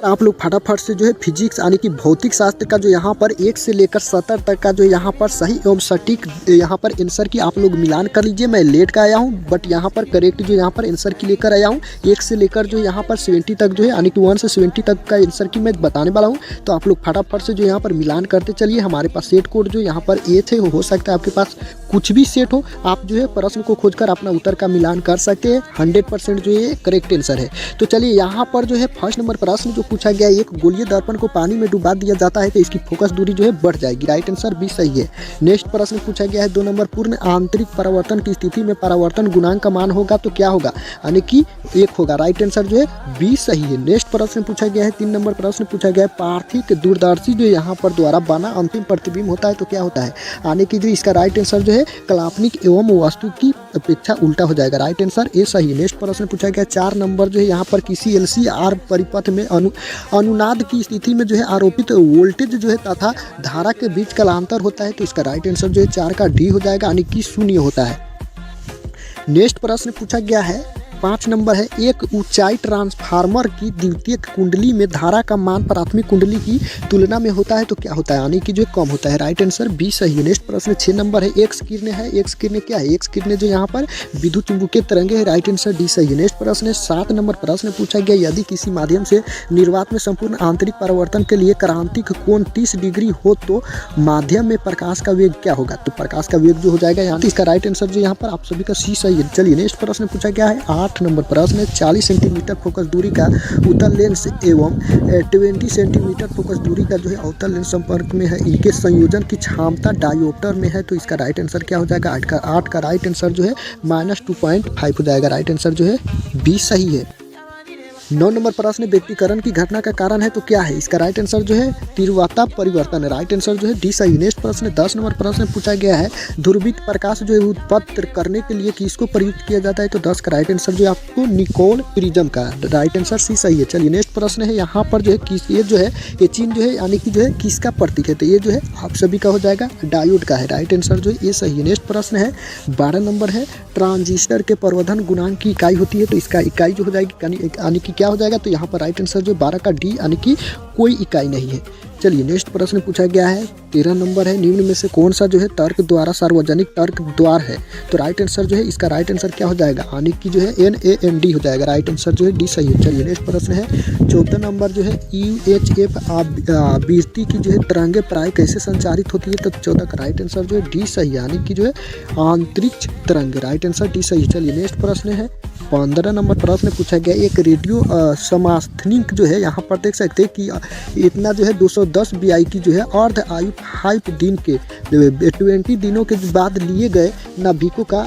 आप लोग फटाफट से जो है फिजिक्स यानी कि भौतिक शास्त्र का जो यहाँ पर 1 से लेकर 70 तक का जो यहाँ पर सही एवं सटीक यहाँ पर आंसर की आप लोग मिलान कर लीजिए। मैं लेट का आया हूँ बट यहाँ पर करेक्ट जो यहाँ पर आंसर की लेकर आया हूँ। 1 से लेकर जो यहाँ पर 70 तक जो है यानी कि 1 से 70 तक का आंसर की मैं बताने वाला हूँ। तो आप लोग फटाफट से जो यहाँ पर मिलान करते चलिए। हमारे पास सेट कोड जो यहाँ पर ए थे, हो सकता है आपके पास कुछ भी सेट हो, आप जो है प्रश्न को खोजकर अपना उत्तर का मिलान कर सकते हैं। 100% जो ये करेक्ट आंसर है। तो चलिए यहाँ पर जो है फर्स्ट नंबर प्रश्न जो पूछा गया, एक गोलीय दर्पण को पानी में डुबा दिया जाता है तो इसकी फोकस दूरी जो है बढ़ जाएगी। राइट आंसर बी सही है। नेक्स्ट प्रश्न पूछा गया है 2 नंबर, पूर्ण आंतरिक परावर्तन की स्थिति में परावर्तन गुणांक का मान होगा तो क्या होगा, यानी कि 1 होगा। राइट आंसर जो है बी सही है। नेक्स्ट प्रश्न पूछा गया है 3 नंबर प्रश्न पूछा गया है, पार्थिक दूरदर्शी जो यहाँ पर द्वारा बना अंतिम प्रतिबिंब होता है तो क्या होता है, यानी कि जो इसका राइट आंसर जो है काल्पनिक एवं वस्तु की अपेक्षा उल्टा हो जाएगा। राइट आंसर ए सही। नेक्स्ट प्रश्न पूछा गया 4 नंबर जो है यहाँ पर किसी LCR परिपथ में अनुनाद की स्थिति में जो है आरोपित वोल्टेज जो है तथा धारा के बीच कालांतर होता है तो इसका राइट आंसर जो है 4 का डी हो जाएगा, यानी कि 0 होता है। नेक्स्ट प्रश्न पूछा गया है 5 नंबर है, एक ऊंचाई ट्रांसफार्मर की द्वितीयक कुंडली में धारा का मान प्राथमिक कुंडली की तुलना में होता है तो क्या होता है, यानी कि जो कम होता है। राइट आंसर बी सही है। नेक्स्ट प्रश्न 6 नंबर है, एक्स किरणें है, एक्स किरणें क्या है, एक्स किरणें जो यहाँ पर विद्युत चुंबकीय तरंगे है। राइट आंसर डी सही है। नेक्स्ट प्रश्न 7 नंबर प्रश्न पूछा गया, यदि किसी माध्यम से निर्वात में संपूर्ण आंतरिक परावर्तन के लिए क्रांतिक कोण 30 डिग्री हो तो माध्यम में प्रकाश का वेग क्या होगा, तो प्रकाश का वेग जो हो जाएगा यहाँ, इसका राइट आंसर जो यहाँ पर आप सभी का सी सही है। चलिए नेक्स्ट प्रश्न पूछा गया है 8 नंबर प्रश्न, 40 सेंटीमीटर फोकस दूरी का उत्तल लेंस एवं 20 सेंटीमीटर फोकस दूरी का जो है अवतल लेंस संपर्क में है, इनके संयोजन की क्षमता डायोप्टर में है तो इसका राइट आंसर क्या हो जाएगा, 8 का राइट आंसर जो है -2.5 हो जाएगा। राइट आंसर जो है बी सही है। 9 नंबर प्रश्न, व्यक्तिकरण की घटना का कारण है तो क्या है, इसका राइट आंसर जो है तीव्रता परिवर्तन है। राइट आंसर जो है डी सही। नेक्स्ट प्रश्न 10 नंबर प्रश्न पूछा गया है, ध्रुवित प्रकाश जो है उत्पन्न करने के लिए किसको प्रयुक्त किया जाता है तो 10 का राइट आंसर जो है आपको निकोल प्रिज्म का। राइट आंसर सी सही है। चलिए नेक्स्ट प्रश्न है यहाँ पर जो है किस, ये जो है ये चिन्ह जो है यानी कि जो है किसका प्रतीक है तो ये जो है आप सभी का हो जाएगा डायोड का है। राइट आंसर जो है ये सही है। नेक्स्ट प्रश्न है 12 नंबर है, ट्रांजिस्टर के प्रवर्धन गुणांक की इकाई होती है तो इसका इकाई जो हो जाएगी यानी कि क्या हो जाएगा, तो यहाँ पर राइट आंसर जो 12 का डी यानी कि कोई इकाई नहीं है। चलिए नेक्स्ट प्रश्न पूछा गया है 13 नंबर है, निम्न में से कौन सा जो है तर्क द्वारा सार्वजनिक तर्क द्वार है तो राइट आंसर जो है इसका राइट आंसर क्या हो जाएगा, यानी कि जो है NAND हो जाएगा। राइट आंसर जो है डी सही है। चलिए नेक्स्ट प्रश्न है 14 नंबर जो है UHF आवृत्ति की जो है तरंगे प्राय कैसे संचारित होती है तो 14 का राइट आंसर जो है डी सही है, यानी कि जो है अंतरिक्ष तरंग। राइट आंसर डी सही। चलिए नेक्स्ट प्रश्न है 15 नंबर प्रश्न पूछा गया, एक रेडियो समास्थनिक जो है यहाँ पर देख सकते हैं कि इतना जो है 210 BI की जो है अर्ध आयु 5 दिन के 20 दिनों के बाद लिए गए नाभिकों का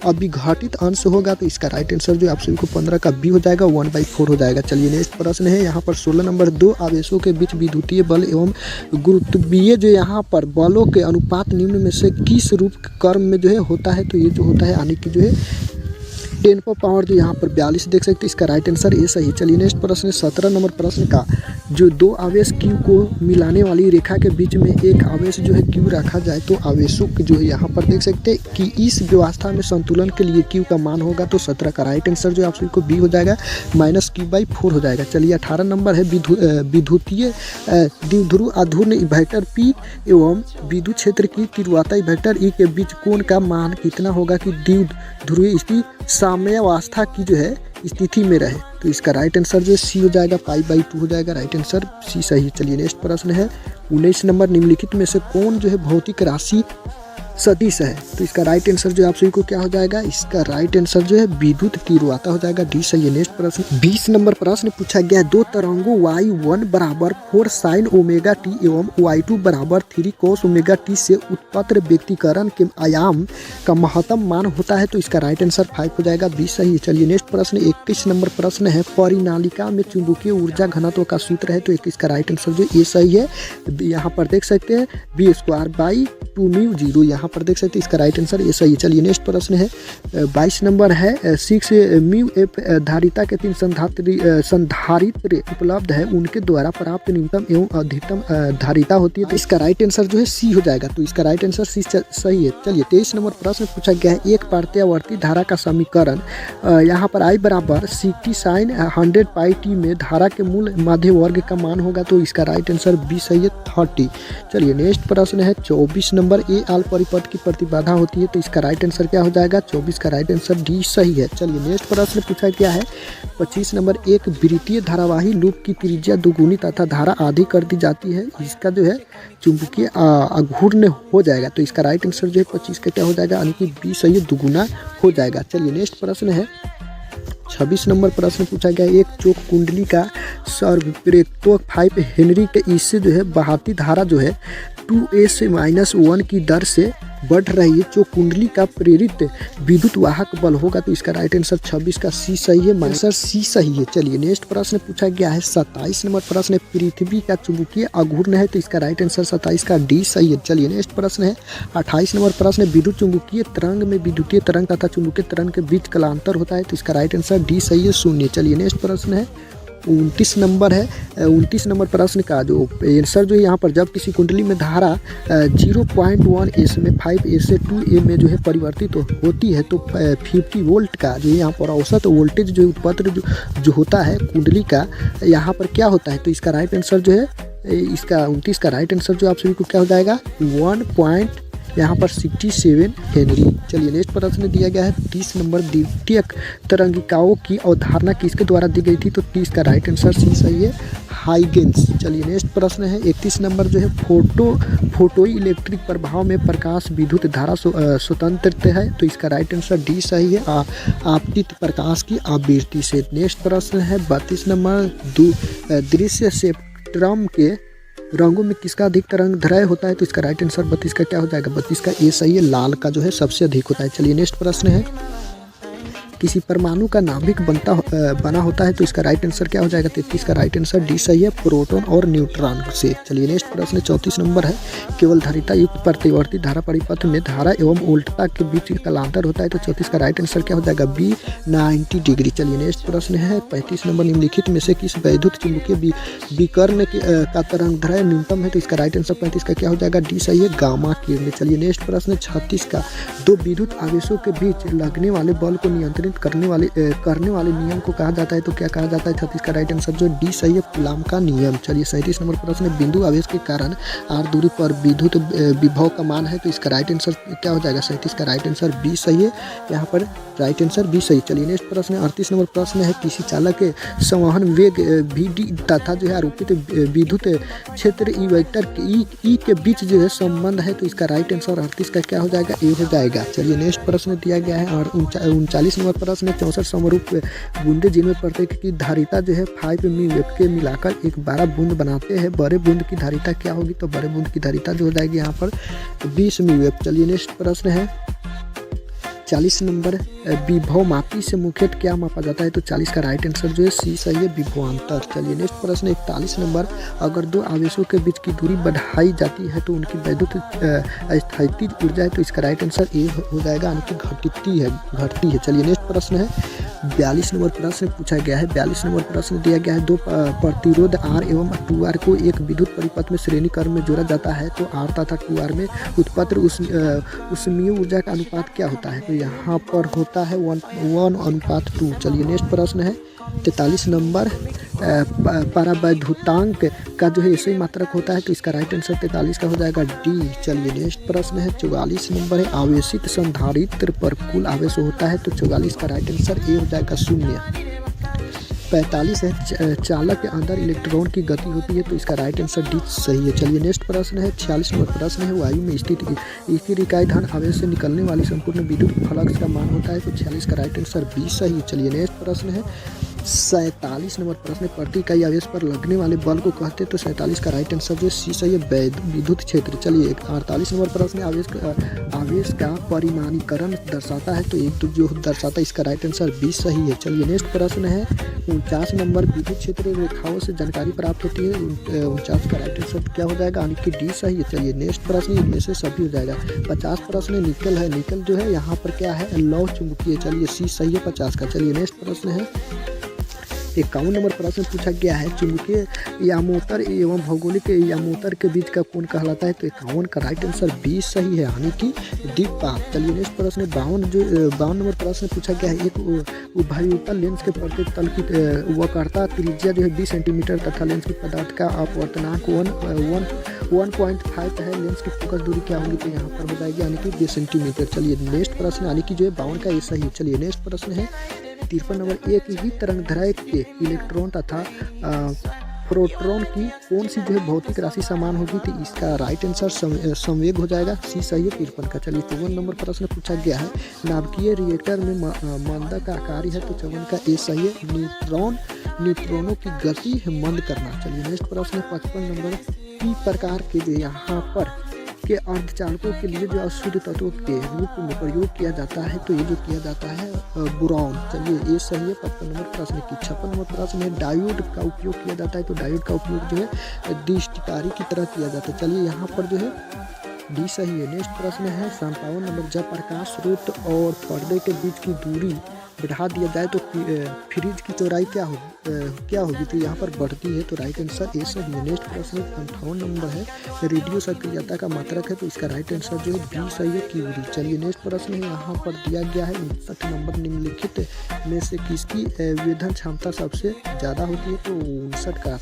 अविघटित अंश होगा तो इसका राइट आंसर जो आप सभी को 15 का बी हो जाएगा, 1/4 हो जाएगा। चलिए नेक्स्ट प्रश्न है यहाँ पर 16 नंबर, 2 आवेशों के बीच विद्युतीय बल एवं गुरुत्वीय जो यहाँ पर बलों के अनुपात निम्न में से किस रूप क्रम में जो है होता है तो ये जो होता है यानी कि जो है 10 पावर जो यहाँ पर 42 देख सकते हैं, इसका राइट आंसर ये सही। चलिए नेक्स्ट प्रश्न 17 नंबर प्रश्न का, जो 2 आवेश Q को मिलाने वाली रेखा के बीच में एक आवेश जो है Q रखा जाए तो आवेशों के जो है यहाँ पर देख सकते हैं कि इस व्यवस्था में संतुलन के लिए Q का मान होगा तो 17 का राइट आंसर जो आप सभी को बी हो जाएगा, -Q/4 हो जाएगा। चलिए 18 नंबर है, विद्युतीय द्विध्रुव आघूर्ण वेक्टर P एवं विद्युत क्षेत्र की तीव्रता वेक्टर E के बीच कोण का मान कितना होगा कि द्विध्रुवीय स्थिति साम्यावस्था की जो है स्थिति में रहे तो इसका राइट आंसर जो है सी हो जाएगा, π/2 हो जाएगा। राइट आंसर सी सही। चलिए नेक्स्ट प्रश्न है 19 नंबर, निम्नलिखित में से कौन जो है भौतिक राशि सदिश है तो इसका राइट आंसर जो आप सभी को क्या हो जाएगा, इसका राइट आंसर जो है विद्युत तीव्रता हो जाएगा, डी सही है। नेक्स्ट प्रश्न 20 नंबर प्रश्न पूछा गया, 2 तरंगों y1 बराबर 4 sin ωt एवं y2 बराबर 3 cos ωt से उत्पन्न व्यक्तिकरण के आयाम का महत्तम मान होता है तो इसका राइट आंसर 5 हो जाएगा, बी सही है। चलिए नेक्स्ट प्रश्न 21 नंबर प्रश्न है, परिनालिका में चुंबकीय ऊर्जा घनत्व का सूत्र है तो इसका राइट आंसर जो ये सही है, यहाँ पर देख सकते हैं b² / 2μ0 यहाँ यहाँ पर देख सकते हैं इसका राइट आंसर ये सही है। चलिए नेक्स्ट प्रश्न है 22 नंबर है 6 म्यू एफ धारिता के 3 संधारित्र उपलब्ध है, उनके द्वारा प्राप्त न्यूनतम एवं अधिकतम धारिता होती है। तो इसका राइट आंसर जो है सी हो जाएगा। तो इसका राइट आंसर सी सही है। चलिए 23 नंबर प्रश्न पूछा गया है एक प्रत्यावर्ती धारा का समीकरण यहाँ पर I बराबर CT साइन 100 पाई टी में धारा के मूल माध्य वर्ग का मान होगा। तो इसका राइट आंसर बी सही है 30। चलिए नेक्स्ट प्रश्न है 24 नंबर ए आल परिपथ की प्रतिबाधा होती है। तो इसका राइट आंसर क्या हो जाएगा 24 का राइट आंसर डी सही है। चलिए नेक्स्ट प्रश्न पूछा गया है 25 नंबर एक वृत्तीय धारावाही लूप की त्रिज्या दुगुनी तथा धारा आधी कर दी जाती है, इसका जो है चुंबकीय आघूर्ण हो जाएगा। तो इसका राइट आंसर जो है 25 का क्या हो जाएगा यानी कि बी सही है दुगुना हो जाएगा। चलिए नेक्स्ट प्रश्न है 26 नंबर प्रश्न पूछा गया एक चोक कुंडली का सर्वप्रेरकत्व 5 हेनरी के इससे जो है बहाती धारा जो है 2s-1 की दर से बढ़ रही है, जो कुंडली का प्रेरित विद्युत वाहक बल होगा। तो इसका राइट आंसर 26 का सी सही है, आंसर सी सही है। चलिए नेक्स्ट प्रश्न पूछा गया है 27 नंबर प्रश्न है पृथ्वी का चुंबकीय आघूर्ण है। तो इसका राइट आंसर 27 का डी सही है। चलिए नेक्स्ट प्रश्न है 28 नंबर प्रश्न है विद्युत चुंबकीय तरंग में विद्युतीय तरंग तथा चुंबकीय तरंग के बीच कालांतर होता है। तो इसका राइट आंसर डी सही है 0। चलिए नेक्स्ट प्रश्न है 29 नंबर है 29 नंबर प्रश्न का जो आंसर जो है यहाँ पर जब किसी कुंडली में धारा 0.1 एस में 5 एस से 2 ए में जो है परिवर्तित होती है, तो 50 वोल्ट का जो यहाँ पर औसत वोल्टेज जो उत्पन्न जो होता है कुंडली का यहाँ पर क्या होता है। तो इसका राइट आंसर जो है इसका 29 का राइट आंसर जो आप सभी को क्या हो जाएगा 1.67 हेनरी। चलिए नेक्स्ट प्रश्न दिया गया है 30 नंबर द्वितीयक तरंगिकाओं की अवधारणा किसके द्वारा दी गई थी। तो 30 का राइट आंसर सी सही है हाइगेंस। चलिए नेक्स्ट प्रश्न है 31 नंबर जो है फोटो इलेक्ट्रिक प्रभाव में प्रकाश विद्युत धारा स्वतंत्र है। तो इसका राइट आंसर डी सही है आपतित प्रकाश की आवृत्ति से। नेक्स्ट प्रश्न है 32 नंबर दृश्य स्पेक्ट्रम के रंगों में किसका अधिक तरंगदैर्घ्य होता है। तो इसका राइट आंसर 32 का क्या हो जाएगा 32 का ए सही है, लाल का जो है सबसे अधिक होता है। चलिए नेक्स्ट प्रश्न है किसी परमाणु का नाभिक बना होता है। तो इसका राइट आंसर क्या हो जाएगा 33 का राइट आंसर डी सही है, प्रोटॉन और न्यूट्रॉन से। चलिए नेक्स्ट प्रश्न 34 नंबर है केवल धारिता युक्त प्रतिवर्ती धारा परिपथ में धारा एवं वोल्टता के बीच कालांतर होता है। तो 34 का राइट आंसर क्या हो जाएगा बी 90 डिग्री। चलिए नेक्स्ट प्रश्न है 35 नंबर निम्नलिखित में से किस वैद्युत चुंबकीय विकर्ण का तरंगदैर्घ्य न्यूनतम है। तो इसका राइट आंसर 35 का क्या हो जाएगा डी सही है, गामा किरण। चलिए नेक्स्ट प्रश्न 36 का दो विद्युत आवेशों के बीच लगने वाले बल को नियंत्रित करने वाले नियम को कहा जाता है। तो क्या कहा जाता है 36 का राइट आंसर जो डी सही है, कूलॉम का नियम। चलिए 37 नंबर प्रश्न बिंदु आवेश के कारण r दूरी पर विद्युत विभव का मान है। तो इसका राइट आंसर क्या हो जाएगा 37 का राइट आंसर बी सही है, यहाँ पर राइट आंसर बी सही। चलिए नेक्स्ट प्रश्न 38 नंबर प्रश्न है किसी चालक के संवहन वेग vd तथा जो है आरोपित विद्युत क्षेत्र ई वेक्टर ई के बीच जो है संबंध है। तो इसका राइट आंसर 38 का क्या हो जाएगा ए हो जाएगा। चलिए नेक्स्ट प्रश्न दिया गया है और 39 नंबर प्रश्न 64 समरूप बूंदे जिनमें प्रत्येक की धारिता जो है 5 म्यू के मिलाकर एक 12 बूंद बनाते हैं, बड़े बूंद की धारिता क्या होगी। तो बड़े बूंद की धारिता जो हो जाएगी यहाँ पर 20 म्यू। चलिए नेक्स्ट प्रश्न है 40 नंबर विभव मापी से मुख्यतः क्या मापा जाता है। तो 40 का राइट आंसर जो है सी सही है, विभवांतर। चलिए नेक्स्ट प्रश्न 41 नंबर अगर दो आवेशों के बीच की दूरी बढ़ाई जाती है तो उनकी वैद्युत स्थैतिज ऊर्जा है। तो इसका राइट आंसर ए हो जाएगा यानी कि घटती है। चलिए नेक्स्ट प्रश्न है 42 नंबर प्रश्न पूछा गया है 42 नंबर प्रश्न दिया गया है दो प्रतिरोध R एवं 2R को एक विद्युत परिपथ में श्रेणी क्रम में जोड़ा जाता है। तो R तथा 2R में उत्पन्न उस म्यू ऊर्जा का अनुपात क्या होता है। तो यहाँ पर होता है 1:2। चलिए नेक्स्ट प्रश्न है 43 नंबर परावैद्युतांक का जो है ऐसे ही मात्रक होता है। तो इसका राइट आंसर 43 का हो जाएगा डी। चलिए नेक्स्ट प्रश्न है 44 नंबर है आवेशित संधारित्र पर कुल आवेश होता है। तो 44 का राइट आंसर ए हो जाएगा 0। 45 है चालक के अंदर इलेक्ट्रॉन की गति होती है। तो इसका राइट आंसर डी सही है। चलिए नेक्स्ट प्रश्न है 46 नंबर प्रश्न है वायु में स्थित स्थिर इकाई धन आवेश से निकलने वाली संपूर्ण विद्युत फ्लक्स का मान होता है। तो 46 का राइट आंसर बी सही है। चलिए नेक्स्ट प्रश्न है 47 नंबर प्रश्न, प्रति इकाई आवेश पर लगने वाले बल को कहते हैं, तो 47 का राइट आंसर जो सी सही है, विद्युत क्षेत्र। चलिए 48 नंबर प्रश्न, आवेश का परिमाणीकरण दर्शाता है, तो एक तो जो दर्शाता है, इसका राइट आंसर 20 सही है। चलिए नेक्स्ट प्रश्न है 49 नंबर, विद्युत क्षेत्र रेखाओं से जानकारी प्राप्त होती है, 49 का राइट आंसर क्या हो जाएगा, यानी कि डी सही है। चलिए नेक्स्ट प्रश्न, इनमें से सभी हो जाएगा। 50 प्रश्न निकल है, निकल जो है यहाँ पर क्या है, लौह चुंबकीय। चलिए सी सही है 50 का। चलिए नेक्स्ट प्रश्न है 51 नंबर प्रश्न पूछा गया है, चुंबकीय यामोत्तर एवं भौगोलिक यामोत्तर के बीच का कोण कहलाता है, तो 51 का राइट आंसर 20 सही है, यानी कि द्विपात। चलिए नेक्स्ट प्रश्न 52 नंबर प्रश्न पूछा गया है, एक उभयतल लेंस के प्रत्येक तल की वक्रता त्रिज्या जो है 20 सेंटीमीटर तथा लेंस की पदार्थ का अपवर्तनांक 1.5 है, लेंस की फोकस दूरी क्या होगी, तो यहाँ पर हो जाएगी यानी कि 20 सेंटीमीटर। चलिए नेक्स्ट प्रश्न, यानी कि जो है 52 का ये सही है। चलिए नेक्स्ट प्रश्न है 53 नंबर, एक ही तरंगदैर्घ्य के इलेक्ट्रॉन तथा प्रोटॉन की कौन सी जो है भौतिक राशि समान होगी, तो इसका राइट आंसर संवेग हो जाएगा, सी सही है 53 का। चलिए 54 नंबर प्रश्न पूछा गया है, नाभिकीय रिएक्टर में मंदक का कार्य है, तो 54 का ए सही है, न्यूट्रॉनों की गति मंद करना। चलिए नेक्स्ट प्रश्न 55 नंबर, पी प्रकार के जो यहाँ पर के अर्धचालकों के लिए जो अशुद्ध तत्वों के रूप में प्रयोग किया जाता है, तो ये जो किया जाता है बोरॉन। चलिए ये सही है 55 नंबर प्रश्न की। 56 नंबर प्रश्न है, डायोड का उपयोग किया जाता है, तो डायोड का उपयोग जो है दृष्टिकारी की तरह किया जाता है। चलिए यहाँ पर जो है डी सही है। नेक्स्ट प्रश्न है 57 नंबर, जब प्रकाश स्रोत और पर्दे के बीच की दूरी बढ़ा दिया जाए तो फ्रिज की चौड़ाई क्या होगी, तो यहाँ पर बढ़ती है, तो राइट आंसर ए सही है। नेक्स्ट प्रश्न 58 नंबर है, रेडियो सक्रियता का मात्रक है, तो इसका राइट आंसर जो है बी सही है, क्यूरी। चलिए नेक्स्ट प्रश्न है, यहाँ पर दिया गया है 59 नंबर, निम्नलिखित में से किसकी वेधन क्षमता सबसे ज़्यादा होती है, तो 59 का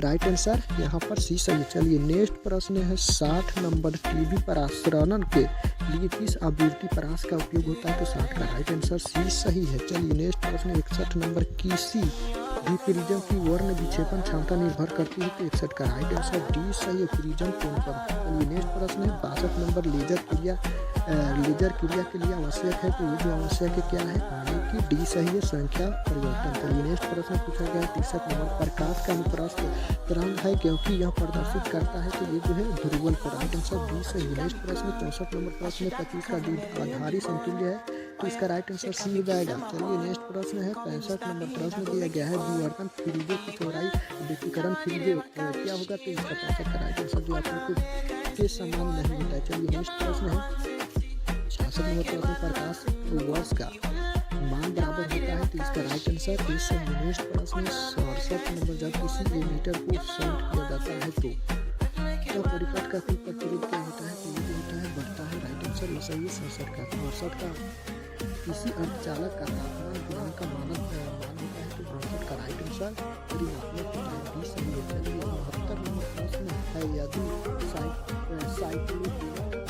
राइट आंसर यहाँ पर सी सही है। चलिए नेक्स्ट प्रश्न है 60 नंबर, टीवी प्रसारण के लिए किस आवृत्ति परास का उपयोग होता है, तो 60 का राइट आंसर सी सही है। चलिए नेक्स्ट प्रश्न 61 नंबर, किसी भी प्रिज्म की वर्ण विक्षेपण क्षमता निर्भर करती है, तो 61 का राइट आंसर डी सही है, प्रिज्म कोण पर। चलिए नेक्स्ट प्रश्न है 62 नंबर, लेजर क्रिया के लिए आवश्यक है, तो ये जो आवश्यक है क्या है, यानी कि डी सही है, संख्या परिवर्तन। चलिए नेक्स्ट प्रश्न पूछा गया है 63 नंबर, प्रकाश का अनुप्रस्थ तरंग है क्योंकि यह प्रदर्शित करता है, तो ये जो है ध्रुवल को, राइट आंसर डी सही है। नेक्स्ट प्रश्न 64 नंबर प्रश्न 25 का दूध आधारी समतुल्य है, तो इसका राइट आंसर सी हो जाएगा। चलिए नेक्स्ट प्रश्न है 65 नंबर प्रश्न दिया गया है, विवर्तन फ्रीजे की चौड़ाई व्यक्तिकरण फ्रीजे क्या होगा, तो इसका 65 का राइट आंसर जो आपको के समान नहीं होता है। चलिए नेक्स्ट प्रश्न है 66 नंबर प्रश्न, प्रकाश वर्ष का मान बराबर होता है, तो इसका राइट आंसर इस नेक्स्ट प्रश्न 67 नंबर, जब किसी एमीटर को शॉर्ट किया जाता है तो परिपथ का कुल प्रतिरोध क्या होता है, तो ये जो होता है बढ़ता है, राइट आंसर ये सही है 67 का। 68 का किसी अर्धचालक का तापमान गुणांक का मान होता है, तो 68 का राइट आंसर ऋणात्मक होता है, डी सही है। चलिए 72 नंबर प्रश्न है, यदि साइक्लोपेंटेन